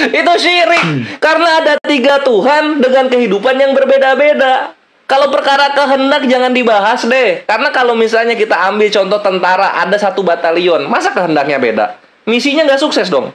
Itu syirik. Karena ada 3 Tuhan dengan kehidupan yang berbeda-beda. Kalau perkara kehendak jangan dibahas deh. Karena kalau misalnya kita ambil contoh tentara, ada 1 batalion, masa kehendaknya beda? Misinya nggak sukses dong.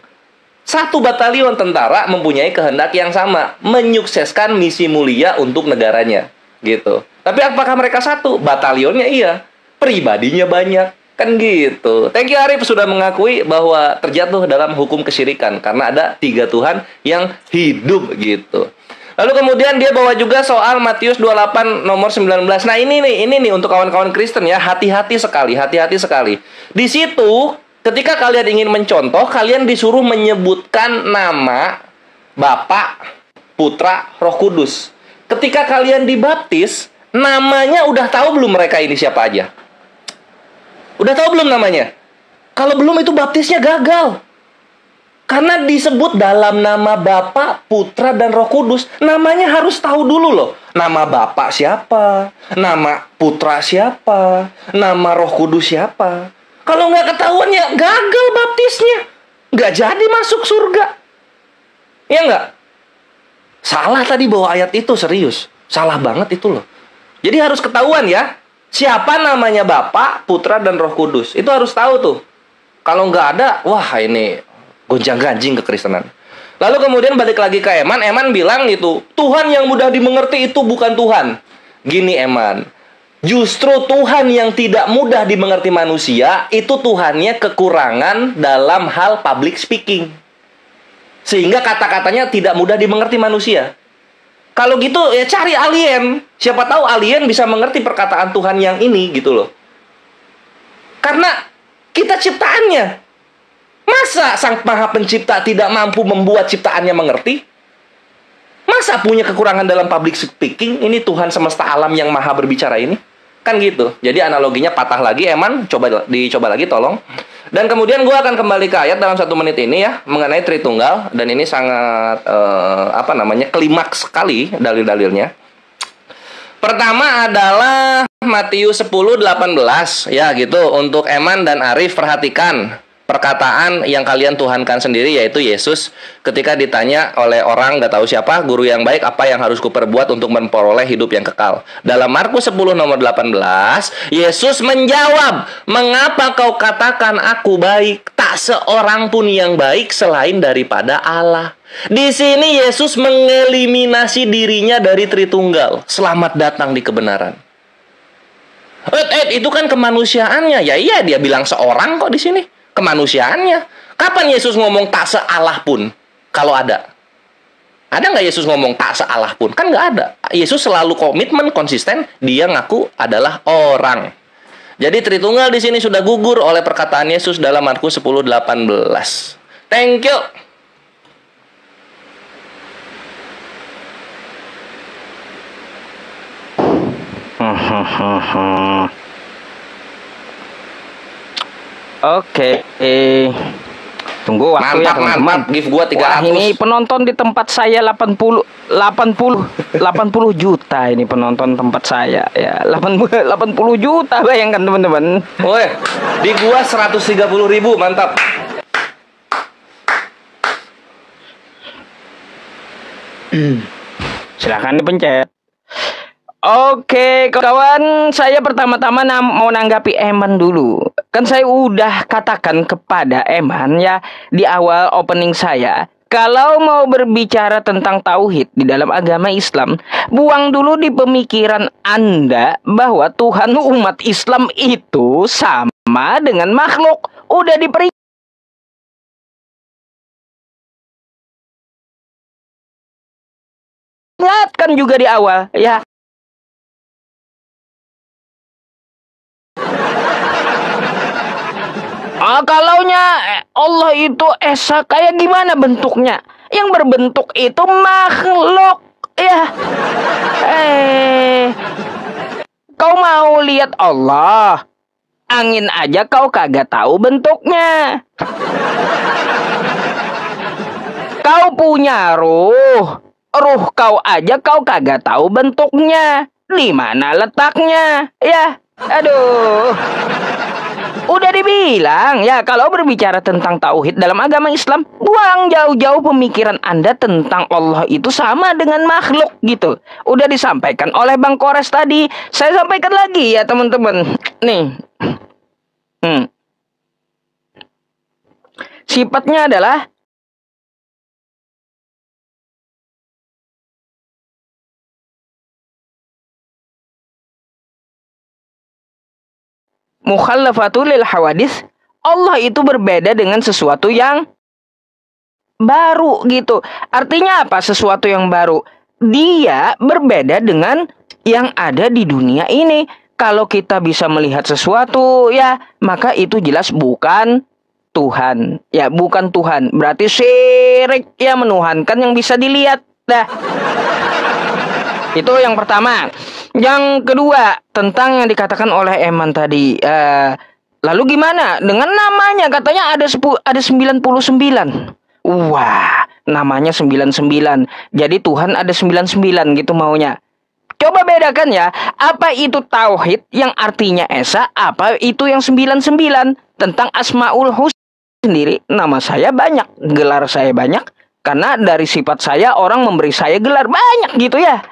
1 batalion tentara mempunyai kehendak yang sama, menyukseskan misi mulia untuk negaranya, gitu. Tapi apakah mereka satu? Batalionnya iya, pribadinya banyak, kan gitu. Thank you Arif sudah mengakui bahwa terjatuh dalam hukum kesyirikan karena ada 3 Tuhan yang hidup, gitu. Lalu kemudian dia bawa juga soal Matius 28 nomor 19. Nah, ini nih untuk kawan-kawan Kristen ya, hati-hati sekali. Di situ ketika kalian ingin mencontoh, kalian disuruh menyebutkan nama Bapa, Putra, Roh Kudus. Ketika kalian dibaptis, namanya udah tahu belum mereka ini siapa aja? Udah tahu belum namanya? Kalau belum itu baptisnya gagal. Karena disebut dalam nama Bapa, Putra, dan Roh Kudus. Namanya harus tahu dulu loh. Nama Bapa siapa? Nama Putra siapa? Nama Roh Kudus siapa? Kalau nggak ketahuan ya gagal baptisnya. Nggak jadi masuk surga. Ya nggak? Salah tadi bawa ayat itu, serius. Salah banget itu loh. Jadi harus ketahuan ya. Siapa namanya Bapa, Putra, dan Roh Kudus. Itu harus tahu tuh. Kalau nggak ada, wah ini gonjang-ganjing kekristenan. Lalu kemudian balik lagi ke Eman. Eman bilang gitu, Tuhan yang mudah dimengerti itu bukan Tuhan. Gini Eman, justru Tuhan yang tidak mudah dimengerti manusia, itu Tuhannya kekurangan dalam hal public speaking. Sehingga kata-katanya tidak mudah dimengerti manusia. Kalau gitu ya cari alien. Siapa tahu alien bisa mengerti perkataan Tuhan yang ini gitu loh. Karena kita ciptaannya. Masa Sang Maha Pencipta tidak mampu membuat ciptaannya mengerti? Masa punya kekurangan dalam public speaking? Ini Tuhan semesta alam yang maha berbicara ini? Kan gitu. Jadi analoginya patah lagi, Eman. Dicoba lagi tolong. Dan kemudian gue akan kembali ke ayat dalam 1 menit ini ya. Mengenai Tritunggal. Dan ini sangat, klimaks sekali dalil-dalilnya. Pertama adalah Matius 10:18. Ya gitu. Untuk Eman dan Arif perhatikan perkataan yang kalian tuhankan sendiri, yaitu Yesus ketika ditanya oleh orang gak tahu siapa, guru yang baik, apa yang harus kuperbuat untuk memperoleh hidup yang kekal. Dalam Markus 10 nomor 18, Yesus menjawab, mengapa kau katakan aku baik? Tak seorang pun yang baik selain daripada Allah. Di sini Yesus mengeliminasi dirinya dari Tritunggal. Selamat datang di kebenaran. Itu kan kemanusiaannya. Ya iya, dia bilang seorang kok di sini. Kemanusiaannya. Kapan Yesus ngomong tak sealah pun? Kalau ada. Ada nggak Yesus ngomong tak sealah pun? Kan nggak ada. Yesus selalu komitmen, konsisten. Dia ngaku adalah orang. Jadi Tritunggal di sini sudah gugur oleh perkataan Yesus dalam Markus 10:18. Thank you. Oke, tunggu waktu mantap, give gua 300. Wah, ini penonton di tempat saya 80 juta ini penonton tempat saya ya. 80 juta, bayangkan teman-teman. Woi, di gua 130.000, mantap. Silakan dipencet. Oke, kawan, saya pertama-tama mau nanggapi Eman dulu. Kan saya udah katakan kepada Eman ya di awal opening saya, kalau mau berbicara tentang tauhid di dalam agama Islam, buang dulu di pemikiran Anda bahwa Tuhan umat Islam itu sama dengan makhluk. Udah diperingatkan juga di awal ya. Kalaunya Allah itu esa, kayak gimana bentuknya? Yang berbentuk itu makhluk ya. Kau mau lihat Allah? Angin aja kau kagak tahu bentuknya. Kau punya ruh kau aja kau kagak tahu bentuknya. Di mana letaknya? Ya, aduh. Udah dibilang ya, kalau berbicara tentang tauhid dalam agama Islam, buang jauh-jauh pemikiran Anda tentang Allah itu sama dengan makhluk gitu. Udah disampaikan oleh Bang Kores tadi. Saya sampaikan lagi ya teman-teman. Nih. Sifatnya adalah mukhallafatul lil hawadis. Allah itu berbeda dengan sesuatu yang baru gitu. Artinya apa? Sesuatu yang baru. Dia berbeda dengan yang ada di dunia ini. Kalau kita bisa melihat sesuatu ya, maka itu jelas bukan Tuhan. Ya, bukan Tuhan. Berarti syirik ya, menuhankan yang bisa dilihat. Dah. Itu yang pertama. Yang kedua, tentang yang dikatakan oleh Eman tadi. Lalu gimana dengan namanya? Katanya ada 99. Wah, namanya 99. Jadi Tuhan ada 99 gitu maunya. Coba bedakan ya, apa itu tauhid yang artinya esa, apa itu yang 99. Tentang Asmaul Husna sendiri, nama saya banyak, gelar saya banyak, karena dari sifat saya orang memberi saya gelar banyak gitu ya.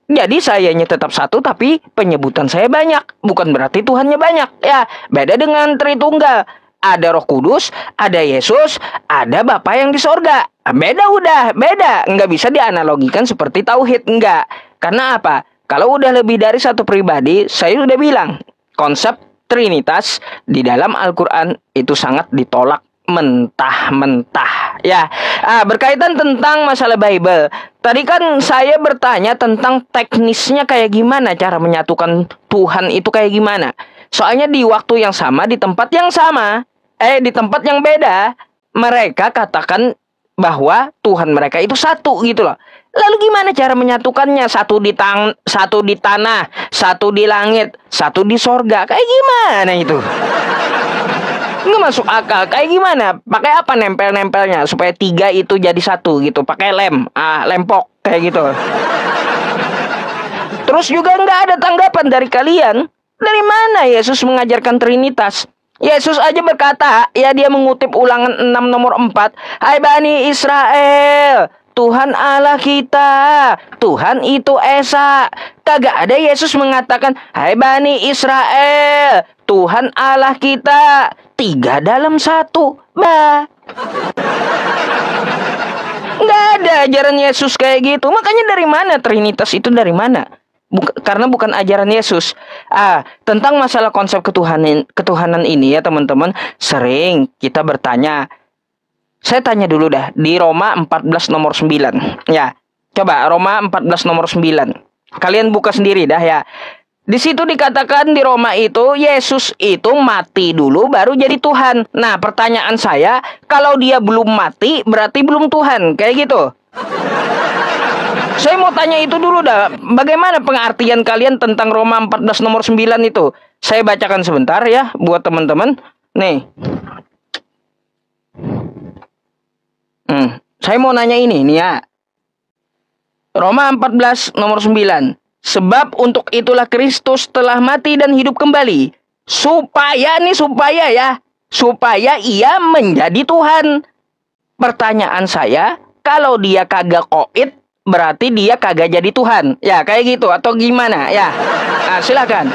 Jadi sayanya tetap satu tapi penyebutan saya banyak. Bukan berarti Tuhannya banyak. Ya, beda dengan Tritunggal. Ada Roh Kudus, ada Yesus, ada Bapa yang di sorga. Beda udah, beda. Nggak bisa dianalogikan seperti tauhid, nggak. Karena apa? Kalau udah lebih dari satu pribadi, saya udah bilang, konsep Trinitas di dalam Al-Quran itu sangat ditolak mentah-mentah. Ya, berkaitan tentang masalah Bible. Tadi kan saya bertanya tentang teknisnya kayak gimana cara menyatukan Tuhan itu kayak gimana. Soalnya di waktu yang sama, di tempat yang sama, di tempat yang beda, mereka katakan bahwa Tuhan mereka itu satu gitu loh. Lalu gimana cara menyatukannya? Satu di tanah, satu di langit, satu di sorga. Kayak gimana itu? Nggak masuk akal. Kayak gimana? Pakai apa nempel-nempelnya supaya 3 itu jadi satu gitu? Pakai lem, lempok kayak gitu. Terus juga nggak ada tanggapan dari kalian. Dari mana Yesus mengajarkan Trinitas? Yesus aja berkata, ya dia mengutip Ulangan 6 nomor 4. Hai Bani Israel, Tuhan Allah kita, Tuhan itu Esa. Kagak ada Yesus mengatakan, hai Bani Israel, Tuhan Allah kita, 3 dalam 1. Nggak ada ajaran Yesus kayak gitu. Makanya dari mana Trinitas itu dari mana? Karena bukan ajaran Yesus. Tentang masalah konsep ketuhanan ini ya teman-teman, sering kita bertanya. Saya tanya dulu dah di Roma 14 nomor 9. Ya, coba Roma 14 nomor 9. Kalian buka sendiri dah ya. Di situ dikatakan di Roma itu Yesus itu mati dulu baru jadi Tuhan. Nah, pertanyaan saya, kalau dia belum mati berarti belum Tuhan, kayak gitu. Saya mau tanya itu dulu dah. Bagaimana pengertian kalian tentang Roma 14 nomor 9 itu? Saya bacakan sebentar ya buat teman-teman. Nih. Saya mau nanya ini nih ya. Roma 14 nomor 9. Sebab untuk itulah Kristus telah mati dan hidup kembali. Supaya ia menjadi Tuhan. Pertanyaan saya, kalau dia kagak koit, berarti dia kagak jadi Tuhan. Ya, kayak gitu atau gimana? Ya. Silakan.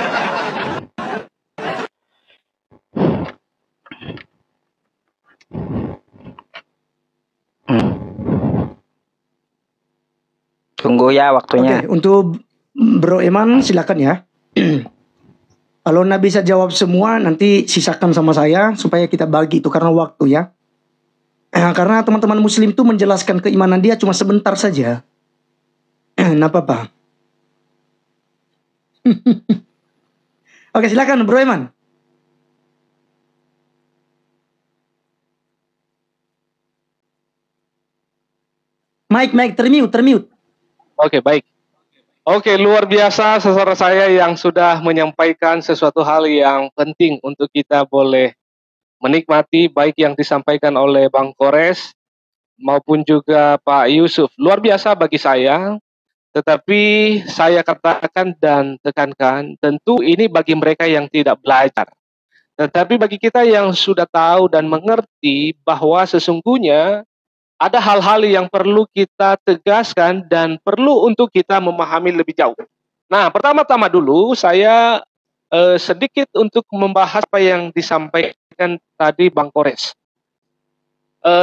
Tunggu ya waktunya. Oke, untuk Bro Eman silakan ya. Kalau nggak bisa jawab semua, nanti sisakan sama saya supaya kita bagi itu karena waktu ya. Karena teman-teman Muslim itu menjelaskan keimanan dia cuma sebentar saja. Nah, apa? Oke, silakan Bro Eman. Mike, termute. Oke, baik. Oke, luar biasa saudara saya yang sudah menyampaikan sesuatu hal yang penting untuk kita boleh menikmati, baik yang disampaikan oleh Bang Kores maupun juga Pak Yusuf. Luar biasa bagi saya, tetapi saya katakan dan tekankan, tentu ini bagi mereka yang tidak belajar. Tetapi bagi kita yang sudah tahu dan mengerti bahwa sesungguhnya ada hal-hal yang perlu kita tegaskan dan perlu untuk kita memahami lebih jauh. Nah, pertama-tama dulu saya sedikit untuk membahas apa yang disampaikan tadi Bang Kores.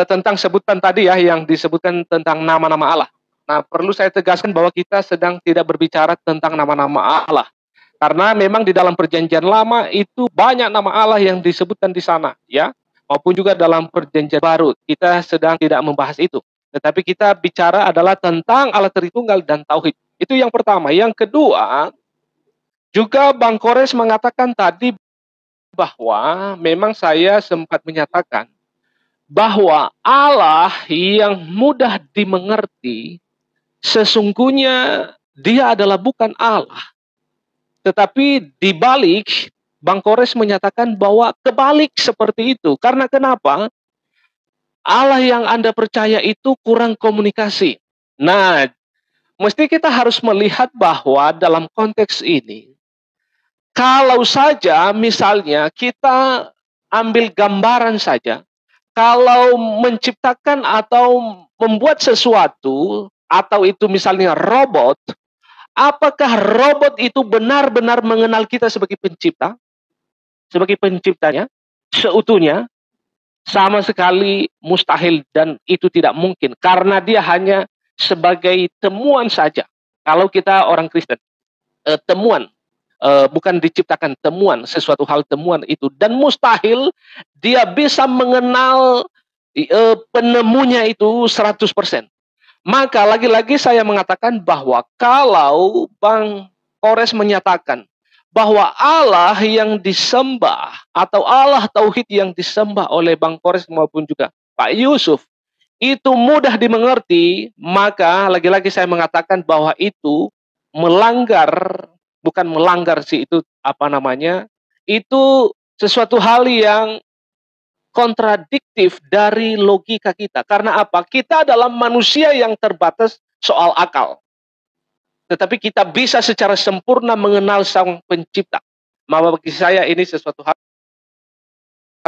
Tentang sebutan tadi ya, yang disebutkan tentang nama-nama Allah. Nah, perlu saya tegaskan bahwa kita sedang tidak berbicara tentang nama-nama Allah. Karena memang di dalam perjanjian lama itu banyak nama Allah yang disebutkan di sana, ya. Maupun juga dalam perjanjian baru, kita sedang tidak membahas itu. Tetapi kita bicara adalah tentang Allah Tritunggal dan Tauhid. Itu yang pertama. Yang kedua, juga Bang Kores mengatakan tadi bahwa memang saya sempat menyatakan bahwa Allah yang mudah dimengerti, sesungguhnya dia adalah bukan Allah. Tetapi dibalik, Bang Kores menyatakan bahwa kebalik seperti itu. Karena kenapa? Allah yang Anda percaya itu kurang komunikasi. Nah, mesti kita harus melihat bahwa dalam konteks ini, kalau saja misalnya kita ambil gambaran saja, kalau menciptakan atau membuat sesuatu, atau itu misalnya robot, apakah robot itu benar-benar mengenal kita sebagai pencipta? Sebagai penciptanya? Seutuhnya? Sama sekali mustahil dan itu tidak mungkin. Karena dia hanya sebagai temuan saja. Kalau kita orang Kristen. Temuan. Bukan diciptakan, temuan. Sesuatu hal temuan itu. Dan mustahil dia bisa mengenal penemunya itu 100%. Maka lagi-lagi saya mengatakan bahwa kalau Bang Kores menyatakan bahwa Allah yang disembah atau Allah Tauhid yang disembah oleh Bang Kores maupun juga Pak Yusuf itu mudah dimengerti, maka lagi-lagi saya mengatakan bahwa itu melanggar, bukan melanggar sih, itu apa namanya, itu sesuatu hal yang kontradiktif dari logika kita. Karena apa? Kita adalah manusia yang terbatas soal akal. Tetapi kita bisa secara sempurna mengenal Sang Pencipta. Maka bagi saya ini sesuatu hal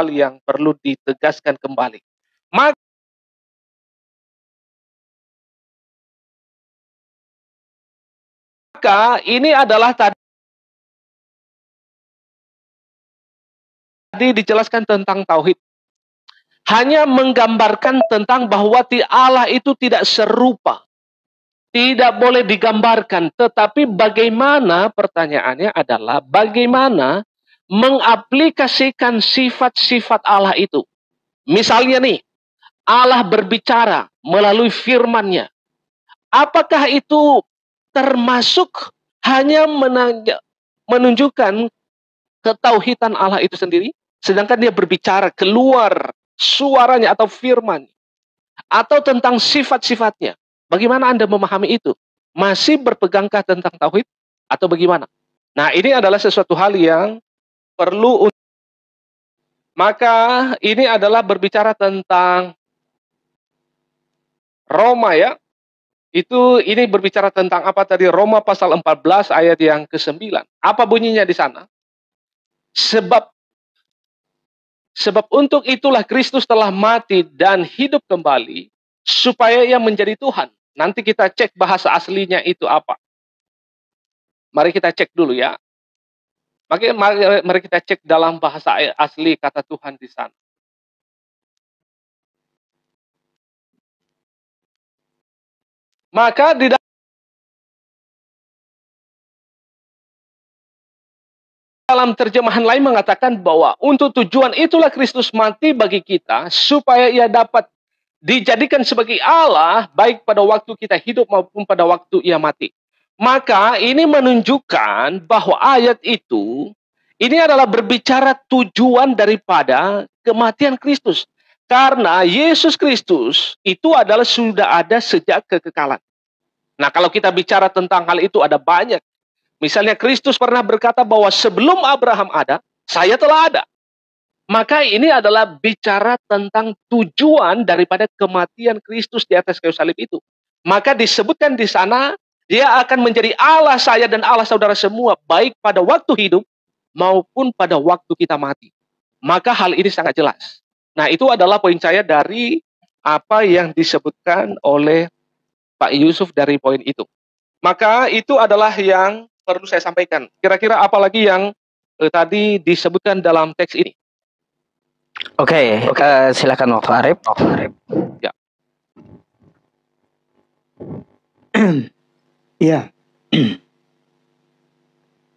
yang perlu ditegaskan kembali. Maka ini adalah tadi dijelaskan tentang tauhid. Hanya menggambarkan tentang bahwa Allah itu tidak serupa. Tidak boleh digambarkan. Tetapi bagaimana, pertanyaannya adalah bagaimana mengaplikasikan sifat-sifat Allah itu. Misalnya nih, Allah berbicara melalui firman-Nya. Apakah itu termasuk hanya menunjukkan ketauhidan Allah itu sendiri? Sedangkan dia berbicara keluar suaranya atau firman, atau tentang sifat-sifatnya. Bagaimana Anda memahami itu? Masih berpegangkah tentang tauhid atau bagaimana? Nah, ini adalah sesuatu hal yang perlu. Maka ini adalah berbicara tentang Roma ya. Ini berbicara tentang apa tadi? Roma pasal 14 ayat yang ke-9. Apa bunyinya di sana? Sebab untuk itulah Kristus telah mati dan hidup kembali supaya ia menjadi Tuhan. Nanti kita cek bahasa aslinya itu apa. Mari kita cek dulu ya. Mari kita cek dalam bahasa asli kata Tuhan di sana. Maka di dalam terjemahan lain mengatakan bahwa untuk tujuan itulah Kristus mati bagi kita supaya ia dapat dijadikan sebagai Allah baik pada waktu kita hidup maupun pada waktu ia mati. Maka ini menunjukkan bahwa ayat itu ini adalah berbicara tujuan daripada kematian Kristus. Karena Yesus Kristus itu adalah sudah ada sejak kekekalan. Nah, kalau kita bicara tentang hal itu ada banyak. Misalnya Kristus pernah berkata bahwa sebelum Abraham ada, saya telah ada. Maka ini adalah bicara tentang tujuan daripada kematian Kristus di atas kayu salib itu. Maka disebutkan di sana, dia akan menjadi Allah saya dan Allah saudara semua, baik pada waktu hidup maupun pada waktu kita mati. maka hal ini sangat jelas. Nah, itu adalah poin saya dari apa yang disebutkan oleh Pak Yusuf dari poin itu. Maka itu adalah yang perlu saya sampaikan. Kira-kira apa lagi yang tadi disebutkan dalam teks ini? Oke, silakan Waktu Arif. Ya. Iya.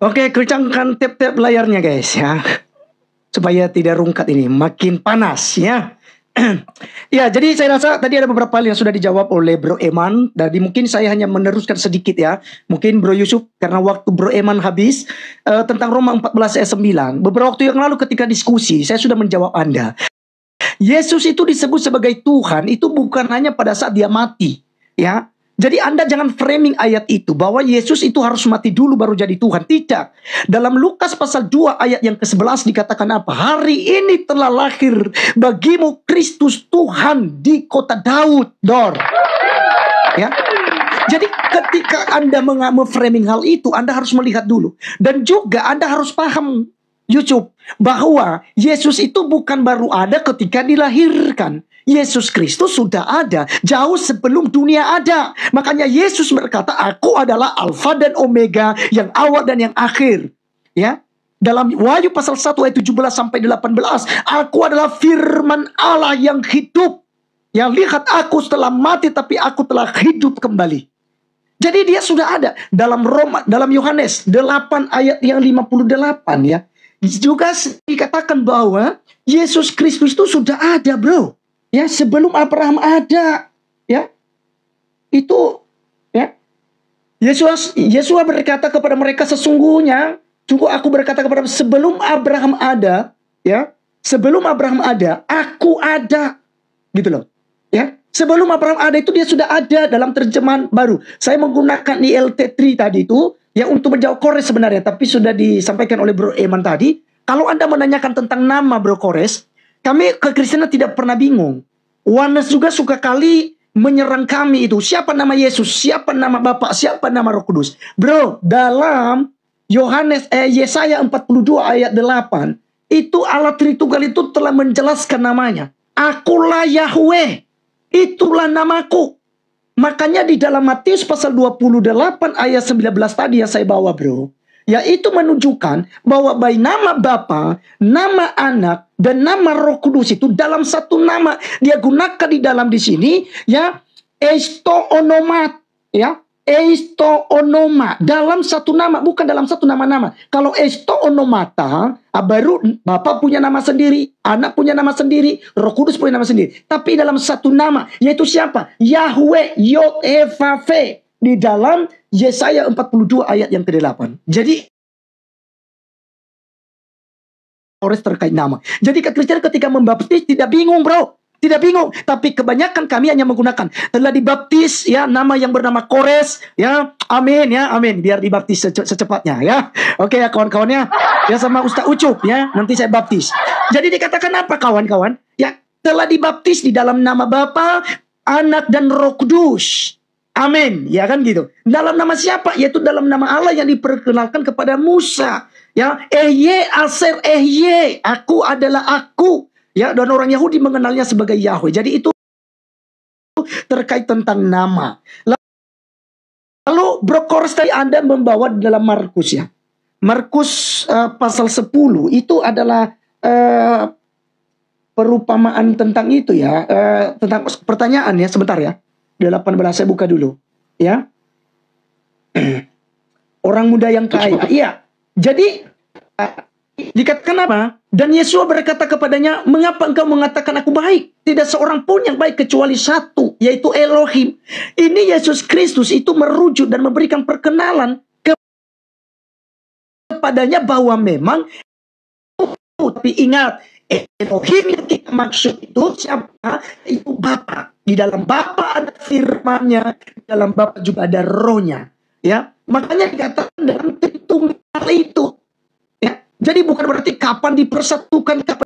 Oke, kencangkan tap-tap layarnya guys ya. Supaya tidak rungkat ini, makin panas ya. Ya, jadi saya rasa tadi ada beberapa hal yang sudah dijawab oleh Bro Eman. Jadi mungkin saya hanya meneruskan sedikit ya. Mungkin Bro Yusuf, karena waktu Bro Eman habis tentang Roma 14 ayat 9. Beberapa waktu yang lalu ketika diskusi, saya sudah menjawab Anda. Yesus itu disebut sebagai Tuhan, itu bukan hanya pada saat dia mati. Ya. Jadi Anda jangan framing ayat itu bahwa Yesus itu harus mati dulu baru jadi Tuhan. Tidak. Dalam Lukas pasal 2 ayat yang ke-11 dikatakan apa? Hari ini telah lahir bagimu Kristus Tuhan di kota Daud. Dor. Ya. Jadi ketika Anda framing hal itu, Anda harus melihat dulu. Dan juga Anda harus paham, Yusuf, bahwa Yesus itu bukan baru ada ketika dilahirkan. Yesus Kristus sudah ada jauh sebelum dunia ada. Makanya Yesus berkata, aku adalah Alfa dan Omega, yang awal dan yang akhir. Ya. Dalam Wahyu pasal 1 ayat 17 sampai 18, aku adalah firman Allah yang hidup. Yang lihat aku setelah mati tapi aku telah hidup kembali. Jadi dia sudah ada dalam Yohanes 8 ayat yang 58 ya. Juga dikatakan bahwa Yesus Kristus itu sudah ada, bro. Ya, sebelum Abraham ada, ya. Itu ya. Yesus berkata kepada mereka, sesungguhnya sungguh aku berkata kepada sebelum Abraham ada, ya. Sebelum Abraham ada, aku ada. Gitu loh. Ya. Sebelum Abraham ada itu dia sudah ada dalam terjemahan baru. Saya menggunakan ILT3 tadi itu ya untuk menjawab Kores sebenarnya, tapi sudah disampaikan oleh Bro Eman tadi. Kalau Anda menanyakan tentang nama Bro Kores, kami kekristenan tidak pernah bingung. Oneness juga suka kali menyerang kami itu. Siapa nama Yesus? Siapa nama Bapa? Siapa nama Roh Kudus? Bro, dalam Yesaya 42 ayat 8, itu Allah Tritunggal itu telah menjelaskan namanya. Akulah Yahweh. Itulah namaku. Makanya di dalam Matius pasal 28 ayat 19 tadi yang saya bawa, bro. Yaitu menunjukkan bahwa baik nama Bapa, nama Anak, dan nama Roh Kudus itu dalam satu nama. Dia gunakan di sini ya, eisto onomat, ya. Eisto onoma dalam satu nama, bukan dalam satu nama-nama. Kalau eisto onomata, baru Bapa punya nama sendiri, Anak punya nama sendiri, Roh Kudus punya nama sendiri. Tapi dalam satu nama, yaitu siapa? Yahweh, Yod-He-Vav-He. Di dalam Yesaya 42 ayat yang ke-8. Jadi terkait nama. Jadi kekristenan ketika membaptis tidak bingung, bro. Tidak bingung, tapi kebanyakan kami hanya menggunakan telah dibaptis ya, nama yang bernama Kores ya. Amin ya, amin. Biar dibaptis secepatnya ya. Oke ya kawan-kawannya. Ya sama Ustaz Ucup ya, nanti saya baptis. Jadi dikatakan apa kawan-kawan? Ya, telah dibaptis di dalam nama Bapa, Anak dan Roh Kudus. Amin, ya kan gitu. Dalam nama siapa? Yaitu dalam nama Allah yang diperkenalkan kepada Musa. Ya, Ehye Aser Ehye, aku adalah aku. Ya, dan orang Yahudi mengenalnya sebagai Yahweh. Jadi itu terkait tentang nama. Lalu Bro Kores tadi Anda membawa dalam Markus ya. Markus pasal 10 itu adalah perumpamaan tentang itu ya. Tentang pertanyaan ya, sebentar ya. 18 saya buka dulu. Ya. Orang muda yang kaya. Iya. Jadi dikatakan apa? Dan Yesus berkata kepadanya, mengapa engkau mengatakan aku baik? Tidak seorang pun yang baik kecuali satu, yaitu Elohim. Ini Yesus Kristus itu merujuk dan memberikan perkenalan kepadanya bahwa memang, tapi ingat, Elohim yang kita maksud itu siapa? Itu Bapa. Di dalam Bapa ada firman-Nya, di dalam Bapa juga ada Roh-Nya. Ya, makanya dikatakan dalam Tritunggal itu. Jadi bukan berarti kapan dipersatukan, kapan